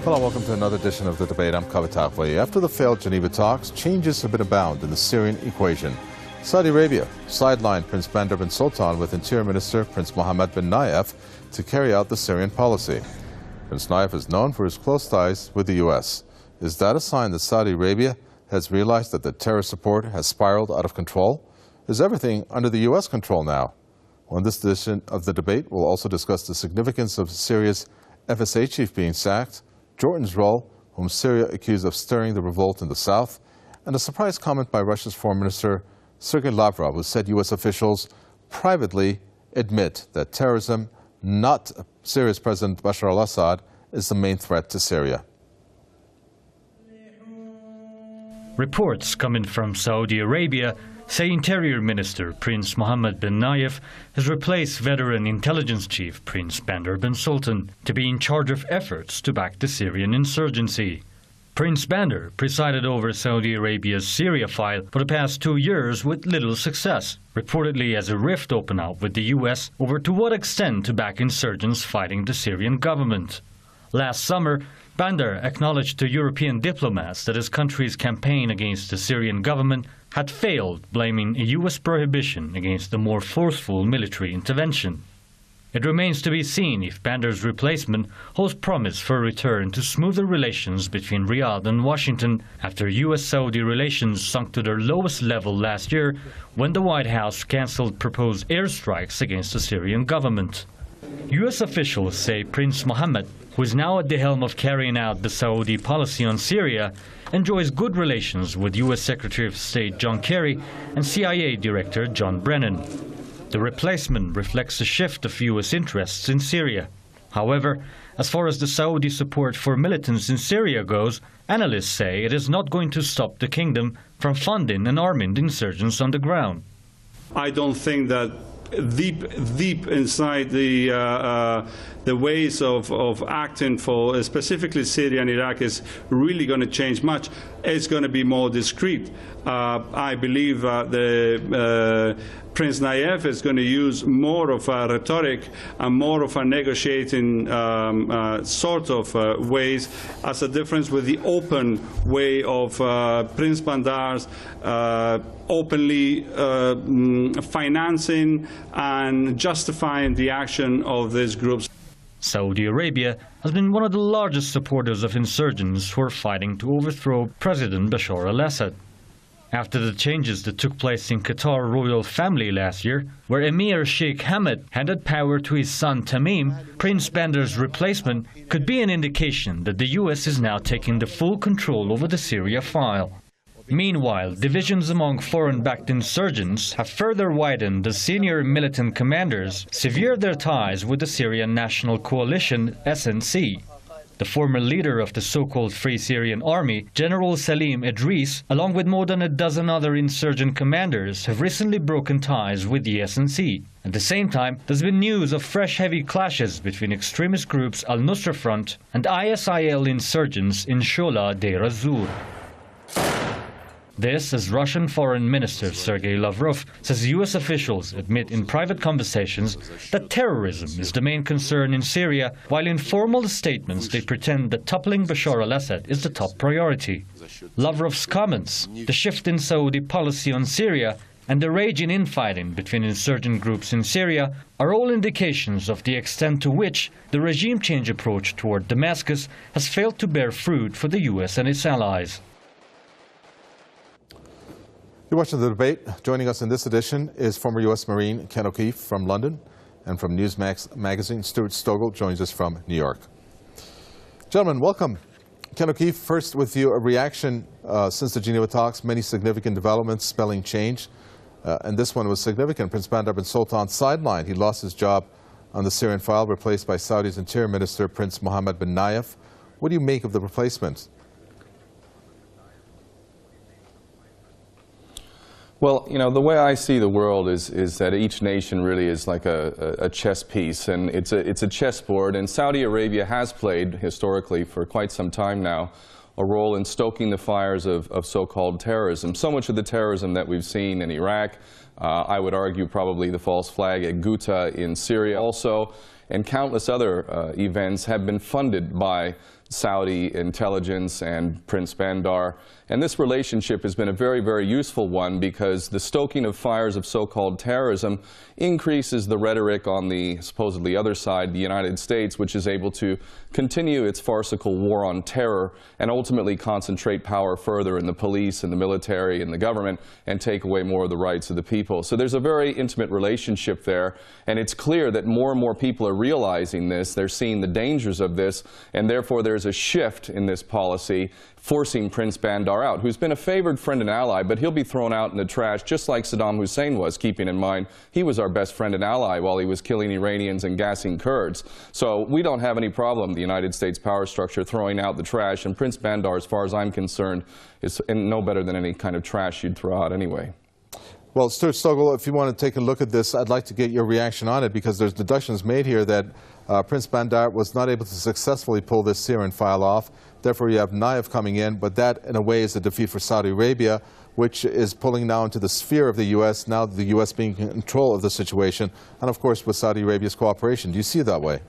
Hello, welcome to another edition of The Debate. I'm Kavita for you. After the failed Geneva talks, changes have been abound in the Syrian equation. Saudi Arabia sidelined Prince Bandar bin Sultan with Interior Minister Prince Mohammed bin Nayef to carry out the Syrian policy. Prince Nayef is known for his close ties with the U.S. Is that a sign that Saudi Arabia has realized that the terror support has spiraled out of control? Is everything under the U.S. control now? Well, in this edition of The Debate, we'll also discuss the significance of Syria's FSA chief being sacked, Jordan's role, whom Syria accused of stirring the revolt in the south, and a surprise comment by Russia's Foreign Minister Sergei Lavrov, who said U.S. officials privately admit that terrorism, not Syria's President Bashar al-Assad, is the main threat to Syria. Reports coming from Saudi Arabia say Interior Minister Prince Mohammed bin Nayef has replaced veteran intelligence chief Prince Bandar bin Sultan to be in charge of efforts to back the Syrian insurgency. Prince Bandar presided over Saudi Arabia's Syria file for the past 2 years with little success, reportedly as a rift opened up with the U.S. over to what extent to back insurgents fighting the Syrian government. Last summer, Bandar acknowledged to European diplomats that his country's campaign against the Syrian government had failed, blaming a U.S. prohibition against a more forceful military intervention. It remains to be seen if Bandar's replacement holds promise for a return to smoother relations between Riyadh and Washington after U.S.-Saudi relations sunk to their lowest level last year when the White House cancelled proposed airstrikes against the Syrian government. U.S. officials say Prince Mohammed, who is now at the helm of carrying out the Saudi policy on Syria, enjoys good relations with U.S. Secretary of State John Kerry and CIA Director John Brennan. The replacement reflects a shift of U.S. interests in Syria. However, as far as the Saudi support for militants in Syria goes, analysts say it is not going to stop the kingdom from funding and arming the insurgents on the ground. I don't think that deep inside the ways of acting for specifically Syria and Iraq is really going to change much. It's going to be more discreet. I believe Prince Nayef is going to use more of a rhetoric and more of a negotiating sort of ways, as a difference with the open way of Prince Bandar's openly financing and justifying the action of these groups. Saudi Arabia has been one of the largest supporters of insurgents who are fighting to overthrow President Bashar al-Assad. After the changes that took place in Qatar royal family last year, where Emir Sheikh Hamad handed power to his son Tamim, Prince Bandar's replacement could be an indication that the U.S. is now taking the full control over the Syria file. Meanwhile, divisions among foreign-backed insurgents have further widened as senior militant commanders severed their ties with the Syrian National Coalition, SNC. The former leader of the so-called Free Syrian Army, General Salim Idris, along with more than a dozen other insurgent commanders, have recently broken ties with the SNC. At the same time, there's been news of fresh heavy clashes between extremist groups Al-Nusra Front and ISIL insurgents in Shola Deir az-Zur. This, as Russian Foreign Minister Sergei Lavrov says U.S. officials admit in private conversations that terrorism is the main concern in Syria, while in formal statements they pretend that toppling Bashar al-Assad is the top priority. Lavrov's comments, the shift in Saudi policy on Syria, and the raging infighting between insurgent groups in Syria are all indications of the extent to which the regime change approach toward Damascus has failed to bear fruit for the U.S. and its allies. You're watching The Debate. Joining us in this edition is former U.S. Marine Ken O'Keefe from London, and from Newsmax magazine, Stuart Stogel joins us from New York. Gentlemen, welcome. Ken O'Keefe, first with you, a reaction since the Geneva talks, many significant developments spelling change, and this one was significant. Prince Bandar bin Sultan sidelined. He lost his job on the Syrian file, replaced by Saudi's Interior Minister Prince Mohammed bin Nayef. What do you make of the replacement? Well, you know, the way I see the world is that each nation really is like a chess piece, and it's a chessboard, and Saudi Arabia has played historically for quite some time now a role in stoking the fires of so-called terrorism. So much of the terrorism that we've seen in Iraq, I would argue probably the false flag at Ghouta in Syria also, and countless other events have been funded by Saudi intelligence and Prince Bandar. And this relationship has been a very, very useful one because the stoking of fires of so-called terrorism increases the rhetoric on the supposedly other side, the United States, which is able to continue its farcical war on terror and ultimately concentrate power further in the police and the military and the government and take away more of the rights of the people. So there's a very intimate relationship there, and it's clear that more and more people are realizing this. They're seeing the dangers of this, and therefore there's a shift in this policy forcing Prince Bandar out, who's been a favored friend and ally, but he'll be thrown out in the trash just like Saddam Hussein was, keeping in mind he was our best friend and ally while he was killing Iranians and gassing Kurds. So we don't have any problem, the United States power structure, throwing out the trash, and Prince Bandar, as far as I'm concerned, is no better than any kind of trash you'd throw out anyway. Well, Stuart Stogel, if you want to take a look at this, I'd like to get your reaction on it, because there's deductions made here that Prince Bandar was not able to successfully pull this Syrian file off. Therefore, you have Naif coming in, but that, in a way, is a defeat for Saudi Arabia, which is pulling now into the sphere of the U.S., now the U.S. being in control of the situation, and, of course, with Saudi Arabia's cooperation. Do you see it that way?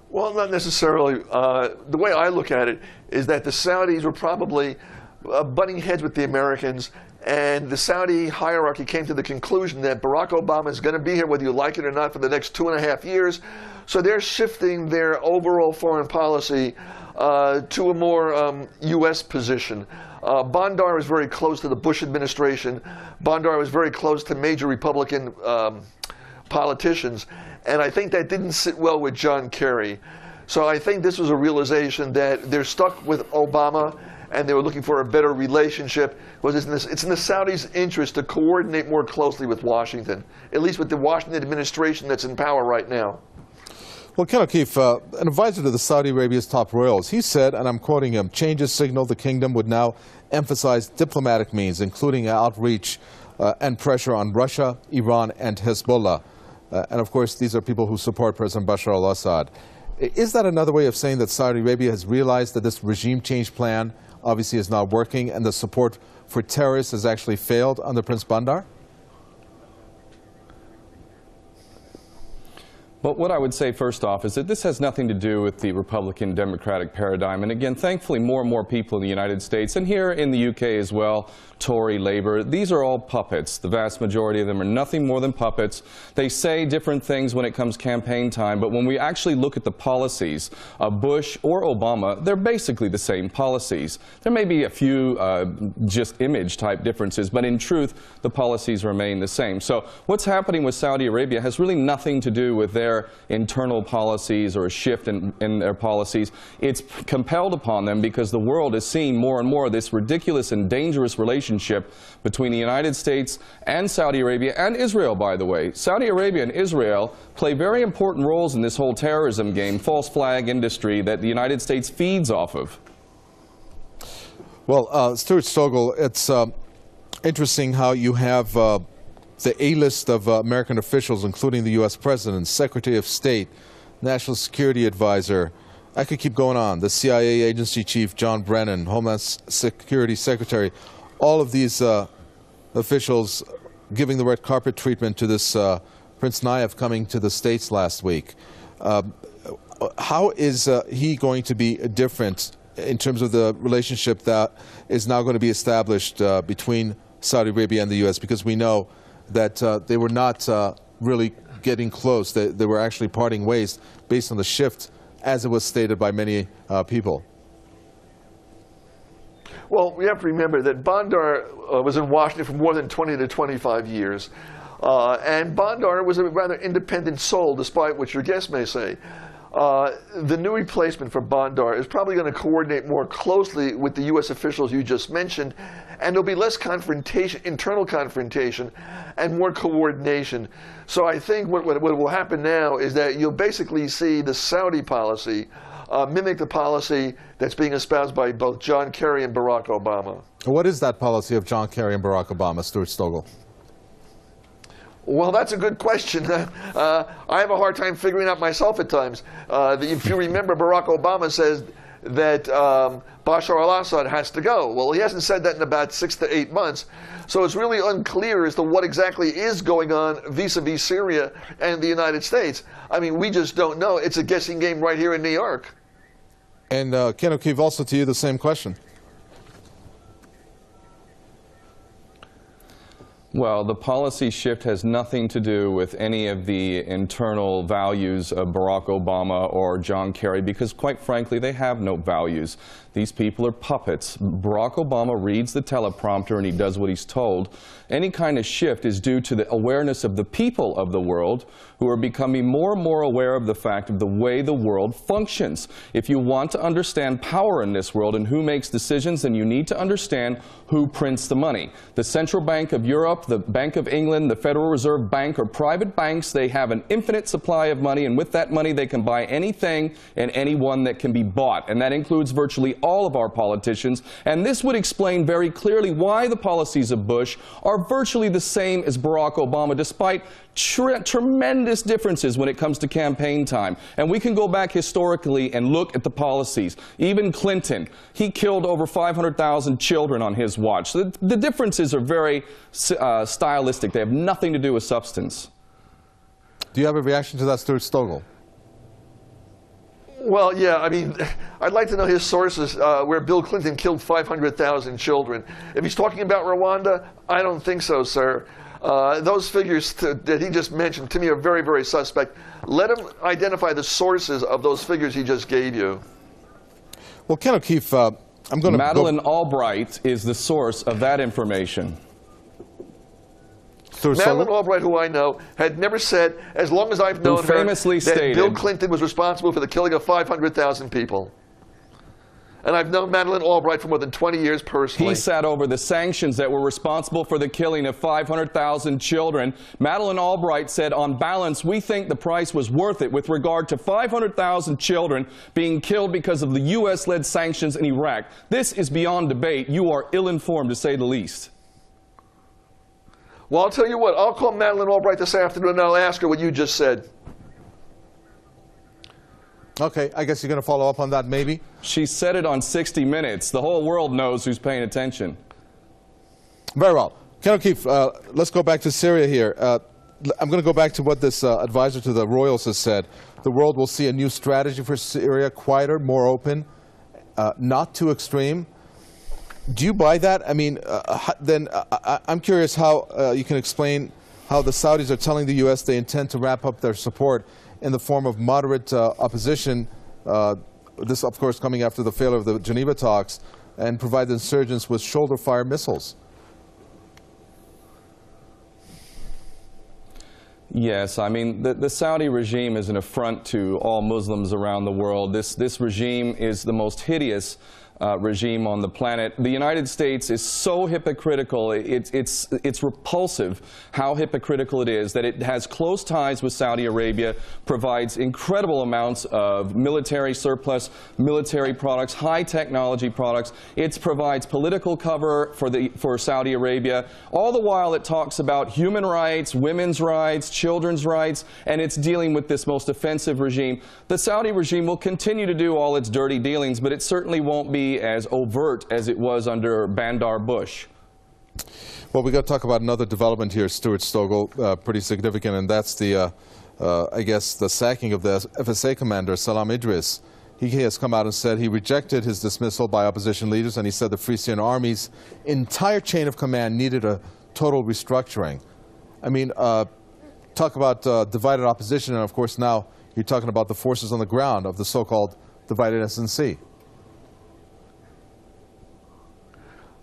Well, not necessarily. The way I look at it is that the Saudis were probably butting heads with the Americans, and the Saudi hierarchy came to the conclusion that Barack Obama is going to be here whether you like it or not for the next 2.5 years. So they're shifting their overall foreign policy to a more U.S. position. Bandar is very close to the Bush administration. Bandar was very close to major Republican politicians. And I think that didn't sit well with John Kerry. So I think this was a realization that they're stuck with Obama, and they were looking for a better relationship. It's in the Saudis' interest to coordinate more closely with Washington, at least with the Washington administration that's in power right now. Well, Ken O'Keefe, an advisor to the Saudi Arabia's top royals, he said, and I'm quoting him, changes signal the kingdom would now emphasize diplomatic means, including outreach and pressure on Russia, Iran, and Hezbollah. And of course, these are people who support President Bashar al-Assad. Is that another way of saying that Saudi Arabia has realized that this regime change plan obviously is not working, and the support for terrorists has actually failed under Prince Bandar? But what I would say first off is that this has nothing to do with the Republican Democratic paradigm. And again, thankfully, more and more people in the United States, and here in the UK as well, Tory, Labour, these are all puppets. The vast majority of them are nothing more than puppets. They say different things when it comes campaign time, but when we actually look at the policies of Bush or Obama, they're basically the same policies. There may be a few just image type differences, but in truth, the policies remain the same. So what's happening with Saudi Arabia has really nothing to do with their internal policies or a shift in their policies. It's compelled upon them because the world is seeing more and more this ridiculous and dangerous relationship between the United States and Saudi Arabia and Israel, by the way. Saudi Arabia and Israel play very important roles in this whole terrorism game, false flag industry that the United States feeds off of. Well, Stuart Stogel, it's interesting how you have the A-list of American officials, including the U.S. President, Secretary of State, National Security Advisor. I could keep going on. The CIA Agency Chief John Brennan, Homeland Security Secretary, all of these officials giving the red carpet treatment to this Prince Naif coming to the States last week. How is he going to be different in terms of the relationship that is now going to be established between Saudi Arabia and the U.S.? Because we know that they were not really getting close. They were actually parting ways based on the shift, as it was stated by many people. Well, we have to remember that Bandar was in Washington for more than 20 to 25 years. And Bandar was a rather independent soul, despite what your guest may say. The new replacement for Bandar is probably going to coordinate more closely with the U.S. officials you just mentioned, and there'll be less confrontation, internal confrontation, and more coordination. So I think what will happen now is that you'll basically see the Saudi policy mimic the policy that's being espoused by both John Kerry and Barack Obama. What is that policy of John Kerry and Barack Obama, Stuart Stogel? Well, that's a good question. I have a hard time figuring out myself at times. If you remember, Barack Obama says that Bashar al-Assad has to go. Well, he hasn't said that in about 6 to 8 months. So it's really unclear as to what exactly is going on vis-a-vis Syria and the United States. I mean, we just don't know. It's a guessing game right here in New York. And Ken O'Keefe, also to you the same question. Well, the policy shift has nothing to do with any of the internal values of Barack Obama or John Kerry, because quite frankly, they have no values. These people are puppets. Barack Obama reads the teleprompter and he does what he's told. Any kind of shift is due to the awareness of the people of the world who are becoming more and more aware of the fact of the way the world functions. If you want to understand power in this world and who makes decisions, then you need to understand who prints the money. The Central Bank of Europe, the Bank of England, the Federal Reserve Bank are private banks. They have an infinite supply of money, and with that money they can buy anything and anyone that can be bought, and that includes virtually all of our politicians. And this would explain very clearly why the policies of Bush are virtually the same as Barack Obama, despite tremendous differences when it comes to campaign time. And we can go back historically and look at the policies. Even Clinton, he killed over 500,000 children on his watch. So the differences are very stylistic. They have nothing to do with substance. Do you have a reaction to that, Stuart Stogel? Well, yeah, I mean, I'd like to know his sources where Bill Clinton killed 500,000 children. If he's talking about Rwanda, I don't think so, sir. Those figures that he just mentioned to me are very, very suspect. Let him identify the sources of those figures he just gave you. Well, Ken O'Keefe, I'm going to Madeleine Albright is the source of that information. Madeleine Albright, who I know, had never said, as long as I've known her, that Bill Clinton was responsible for the killing of 500,000 people. And I've known Madeleine Albright for more than 20 years personally. He sat over the sanctions that were responsible for the killing of 500,000 children. Madeleine Albright said, on balance, we think the price was worth it with regard to 500,000 children being killed because of the U.S.-led sanctions in Iraq. This is beyond debate. You are ill-informed, to say the least. Well, I'll tell you what. I'll call Madeleine Albright this afternoon and I'll ask her what you just said. Okay, I guess you're going to follow up on that, maybe? She said it on 60 Minutes. The whole world knows who's paying attention. Very well. Ken O'Keefe, let's go back to Syria here. I'm going to go back to what this advisor to the royals has said. The world will see a new strategy for Syria, quieter, more open, not too extreme. Do you buy that? I mean, then I'm curious how you can explain how the Saudis are telling the U.S. they intend to wrap up their support in the form of moderate opposition, this of course coming after the failure of the Geneva talks, and provide the insurgents with shoulder-fire missiles. Yes, I mean, the Saudi regime is an affront to all Muslims around the world. This regime is the most hideous regime on the planet. The United States is so hypocritical, it's repulsive how hypocritical it is, that it has close ties with Saudi Arabia, provides incredible amounts of military surplus, military products, high technology products. It provides political cover for Saudi Arabia. All the while it talks about human rights, women's rights, children's rights, and it's dealing with this most offensive regime. The Saudi regime will continue to do all its dirty dealings, but it certainly won't be as overt as it was under Bandar Bush. Well, we got to talk about another development here, Stuart Stogel, pretty significant, and that's the, I guess, the sacking of the FSA commander, Salam Idris. He has come out and said he rejected his dismissal by opposition leaders, and he said the Free Syrian Army's entire chain of command needed a total restructuring. I mean, talk about divided opposition, and of course now you're talking about the forces on the ground of the so-called divided SNC.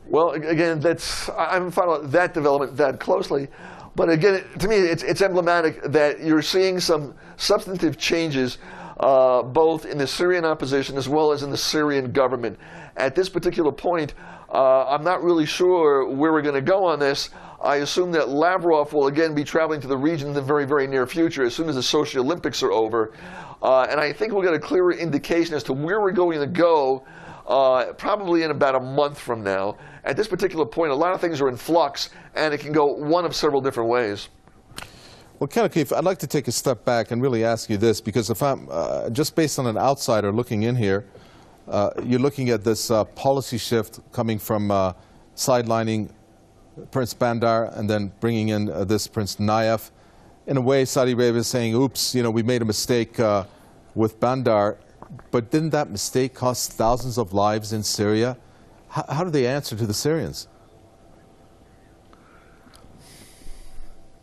Well, again, I haven't followed that development that closely. But again, to me, it's emblematic that you're seeing some substantive changes both in the Syrian opposition as well as in the Syrian government. At this particular point, I'm not really sure where we're going to go on this. I assume that Lavrov will again be traveling to the region in the very, very near future as soon as the Sochi Olympics are over. And I think we'll get a clearer indication as to where we're going to go probably in about a month from now. At this particular point, a lot of things are in flux, and it can go one of several different ways. Well, Ken O'Keefe, I'd like to take a step back and really ask you this, because if I'm just based on an outsider looking in here, you're looking at this policy shift coming from sidelining Prince Bandar and then bringing in this Prince Nayef. In a way, Saudi Arabia is saying, oops, you know, we made a mistake with Bandar, but didn't that mistake cost thousands of lives in Syria? How do they answer to the Syrians?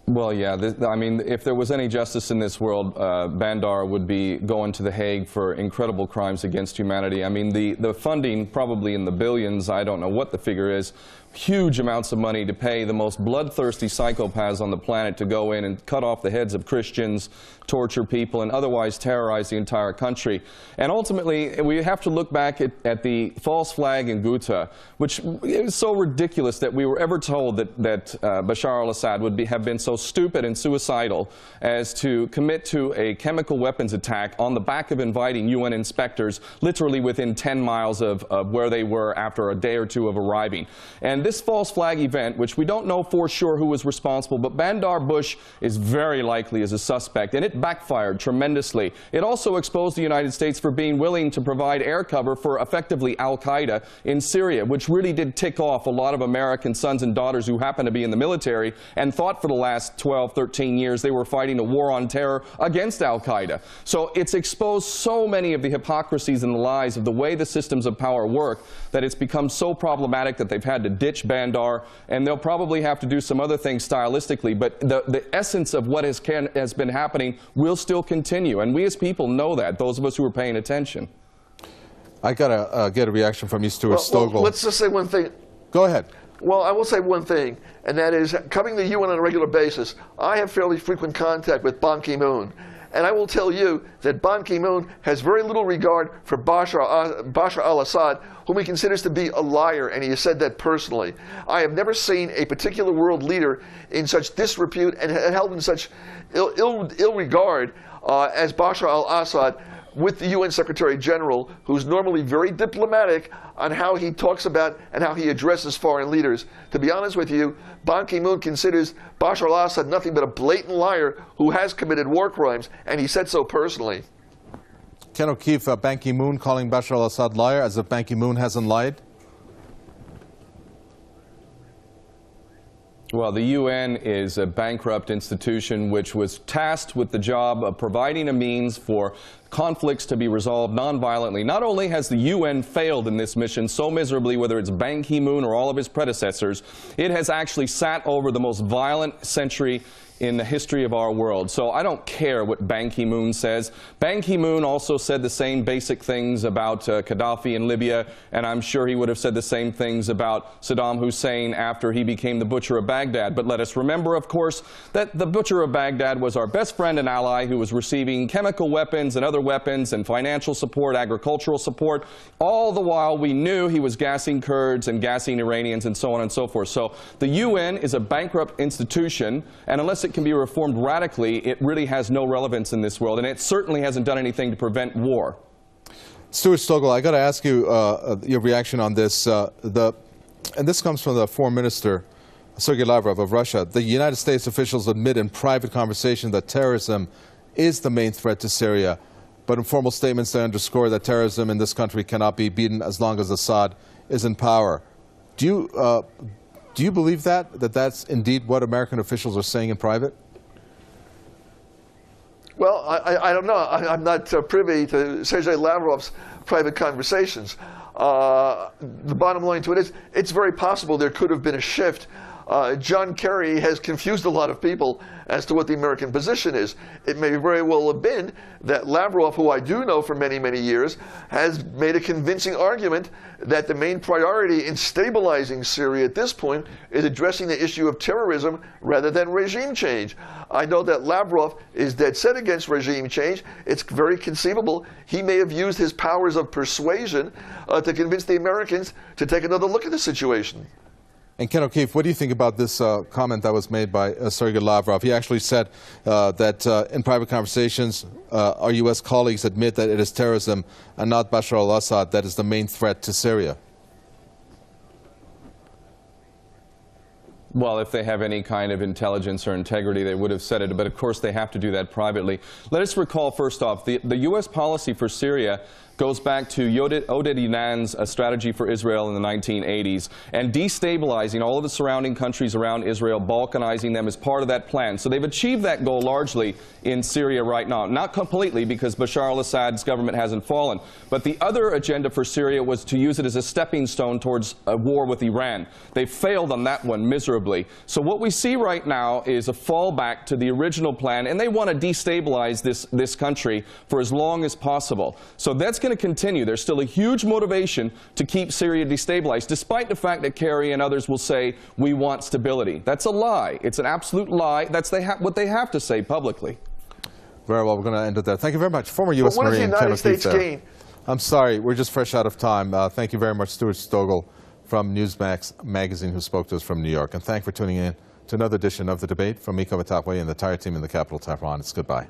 Well, yeah, I mean, if there was any justice in this world, Bandar would be going to The Hague for incredible crimes against humanity. I mean, the funding, probably in the billions, I don't know what the figure is, huge amounts of money to pay the most bloodthirsty psychopaths on the planet to go in and cut off the heads of Christians, torture people, and otherwise terrorize the entire country. And ultimately, we have to look back at the false flag in Ghouta, which is so ridiculous that we were ever told that Bashar al-Assad would have been so stupid and suicidal as to commit to a chemical weapons attack on the back of inviting UN inspectors literally within 10 miles of where they were after a day or two of arriving. And this false flag event, which we don't know for sure who was responsible, but Bandar Bush is very likely as a suspect, and it backfired tremendously. It also exposed the United States for being willing to provide air cover for effectively al-Qaeda in Syria, which really did tick off a lot of American sons and daughters who happen to be in the military and thought for the last 12, 13 years they were fighting a war on terror against al-Qaeda. So it's exposed so many of the hypocrisies and the lies of the way the systems of power work that it's become so problematic that they've had to ditch Bandar, and they'll probably have to do some other things stylistically, but the essence of what has been happening will still continue, and we as people know that, those of us who are paying attention. I got to get a reaction from you, Stuart Stogel. Well, let's just say one thing. Go ahead. Well, I will say one thing, and that is, coming to the UN on a regular basis, I have fairly frequent contact with Ban Ki-moon. And I will tell you that Ban Ki-moon has very little regard for Bashar al-Assad, whom he considers to be a liar, and he has said that personally. I have never seen a particular world leader in such disrepute and held in such ill regard as Bashar al-Assad with the UN Secretary General, who's normally very diplomatic on how he talks about and how he addresses foreign leaders. To be honest with you, Ban Ki-moon considers Bashar al-Assad nothing but a blatant liar who has committed war crimes, and he said so personally. Ken O'Keefe, Ban Ki-moon calling Bashar al-Assad liar as if Ban Ki-moon hasn't lied? Well, the UN is a bankrupt institution which was tasked with the job of providing a means for conflicts to be resolved nonviolently. Not only has the UN failed in this mission so miserably, whether it's Ban Ki-moon or all of his predecessors, it has actually sat over the most violent century in the history of our world. So I don't care what Ban Ki-moon says. Ban Ki-moon also said the same basic things about Gaddafi in Libya, and I'm sure he would have said the same things about Saddam Hussein after he became the Butcher of Baghdad. But let us remember, of course, that the Butcher of Baghdad was our best friend and ally who was receiving chemical weapons and other weapons and financial support, agricultural support. All the while we knew he was gassing Kurds and gassing Iranians and so on and so forth. So the UN is a bankrupt institution, and unless it can be reformed radically, it really has no relevance in this world, and it certainly hasn't done anything to prevent war. Stuart Stogel, I got to ask you your reaction on this. And this comes from the Foreign Minister, Sergei Lavrov of Russia. The United States officials admit in private conversation that terrorism is the main threat to Syria, but in formal statements they underscore that terrorism in this country cannot be beaten as long as Assad is in power. Do you believe that's indeed what American officials are saying in private? Well, I don't know. I'm not privy to Sergei Lavrov's private conversations. The bottom line to it is, it's very possible there could have been a shift. John Kerry has confused a lot of people as to what the American position is. It may very well have been that Lavrov, who I do know for many, many years, has made a convincing argument that the main priority in stabilizing Syria at this point is addressing the issue of terrorism rather than regime change. I know that Lavrov is dead set against regime change. It's very conceivable he may have used his powers of persuasion to convince the Americans to take another look at the situation. And Ken O'Keefe, what do you think about this comment that was made by Sergei Lavrov? He actually said that in private conversations, our U.S. colleagues admit that it is terrorism and not Bashar al-Assad that is the main threat to Syria. Well, if they have any kind of intelligence or integrity, they would have said it, but of course they have to do that privately. Let us recall, first off, the U.S. policy for Syria goes back to Oded Inan's strategy for Israel in the 1980s, and destabilizing all of the surrounding countries around Israel, balkanizing them, is part of that plan. So they've achieved that goal largely in Syria right now. Not completely, because Bashar al-Assad's government hasn't fallen. But the other agenda for Syria was to use it as a stepping stone towards a war with Iran. They failed on that one miserably. So what we see right now is a fallback to the original plan, and they want to destabilize this country for as long as possible. So that's going to continue. There's still a huge motivation to keep Syria destabilized, despite the fact that Kerry and others will say, we want stability. That's a lie. It's an absolute lie. That's what they have to say publicly. Very well, we're going to end it there. Thank you very much. Former U.S. Marine What does the United States gain? I'm sorry, we're just fresh out of time. Thank you very much, Stuart Stogel from Newsmax magazine, who spoke to us from New York. And thanks for tuning in to another edition of The Debate. From me, Kavitapwe, and the entire team in the capital, Tehran. It's goodbye.